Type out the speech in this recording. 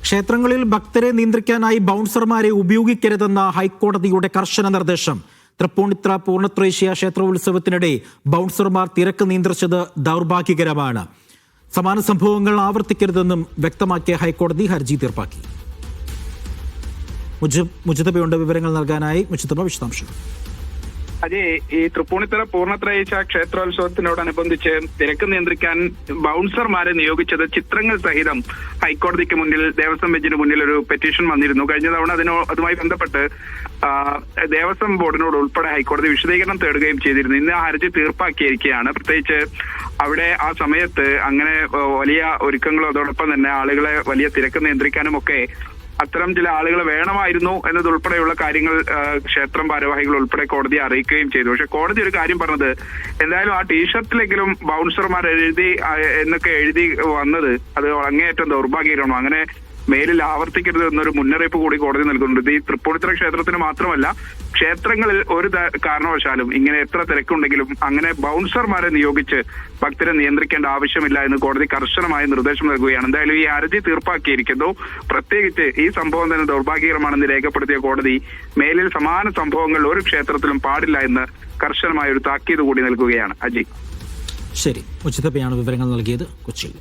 ക്ഷേത്രങ്ങളിൽ ഭക്തരെ നിയന്ത്രിക്കാനായി ബൗൺസർമാരെ ഉപയോഗിക്കരുതെന്ന ഹൈക്കോടതിയുടെ കർശന നിർദ്ദേശം. തൃപ്പൂണിത്തുറ പൂർണ്ണത്രയീശ ക്ഷേത്രോത്സവത്തിനിടെ ബൗൺസർമാർ തിരക്ക് നിയന്ത്രിച്ചത് ദൗർഭാഗ്യകരമാണ്. സമാന സംഭവങ്ങൾ ആവർത്തിക്കരുതെന്നും വ്യക്തമാക്കിയ ഹൈക്കോടതി ഹർജി തീർപ്പാക്കി. മുജിതബയുണ്ട് വിവരങ്ങൾ നൽകാനായി. മുജിതബ, വിശദാംശങ്ങൾ. അതെ, ഈ തൃപ്പൂണിത്തുറ പൂർണ്ണത്രയീശ ക്ഷേത്രോത്സവത്തിനോടനുബന്ധിച്ച് തിരക്ക് നിയന്ത്രിക്കാൻ ബൗൺസർമാരെ നിയോഗിച്ചത് ചിത്രങ്ങൾ സഹിതം ഹൈക്കോടതിക്ക് മുന്നിൽ ദേവസ്വം ബെഞ്ചിന് മുന്നിൽ ഒരു പെറ്റീഷൻ വന്നിരുന്നു. കഴിഞ്ഞ തവണ അതുമായി ബന്ധപ്പെട്ട് ദേവസ്വം ബോർഡിനോട് ഉൾപ്പെടെ ഹൈക്കോടതി വിശദീകരണം തേടുകയും ചെയ്തിരുന്നു. ഇന്ന് ആ ഹർജി തീർപ്പാക്കിയിരിക്കുകയാണ്. പ്രത്യേകിച്ച് അവിടെ ആ സമയത്ത് അങ്ങനെ വലിയ ഒരുക്കങ്ങളും അതോടൊപ്പം തന്നെ ആളുകളെ വലിയ തിരക്ക് നിയന്ത്രിക്കാനും ഒക്കെ അത്തരം ചില ആളുകൾ വേണമായിരുന്നു എന്നതുൾപ്പെടെയുള്ള കാര്യങ്ങൾ ക്ഷേത്രം ഭാരവാഹികൾ ഉൾപ്പെടെ കോടതിയെ അറിയിക്കുകയും ചെയ്തു. പക്ഷെ കോടതി ഒരു കാര്യം പറഞ്ഞത്, എന്തായാലും ആ ടീഷർട്ടിലെങ്കിലും ബൗൺസർമാർ എഴുതി എന്നൊക്കെ എഴുതി വന്നത് അത് അങ്ങേയറ്റം ദൗർഭാഗ്യകരമാണ്. അങ്ങനെ മേലിൽ ആവർത്തിക്കരുത് എന്നൊരു മുന്നറിയിപ്പ് കൂടി കോടതി നൽകുന്നുണ്ട്. ഈ തൃപ്പൂണിത്തുറ ക്ഷേത്രത്തിന് മാത്രമല്ല, ക്ഷേത്രങ്ങളിൽ ഒരു കാരണവശാലും ഇങ്ങനെ എത്ര തിരക്കുണ്ടെങ്കിലും അങ്ങനെ ബൗൺസർമാരെ നിയോഗിച്ച് ഭക്തരെ നിയന്ത്രിക്കേണ്ട ആവശ്യമില്ല എന്ന് കോടതി കർശനമായ നിർദ്ദേശം നൽകുകയാണ്. എന്തായാലും ഈ ഹർജി തീർപ്പാക്കിയിരിക്കുന്നു. പ്രത്യേകിച്ച് ഈ സംഭവം തന്നെ ദൗർഭാഗ്യകരമാണെന്ന് രേഖപ്പെടുത്തിയ കോടതി മേലിൽ സമാന സംഭവങ്ങൾ ഒരു ക്ഷേത്രത്തിലും പാടില്ല എന്ന് കർശനമായ ഒരു താക്കീത് കൂടി നൽകുകയാണ്. അജി, ശരി, ഉചിതപ്പയാണ് വിവരങ്ങൾ നൽകിയത്. കൊച്ചിയിൽ.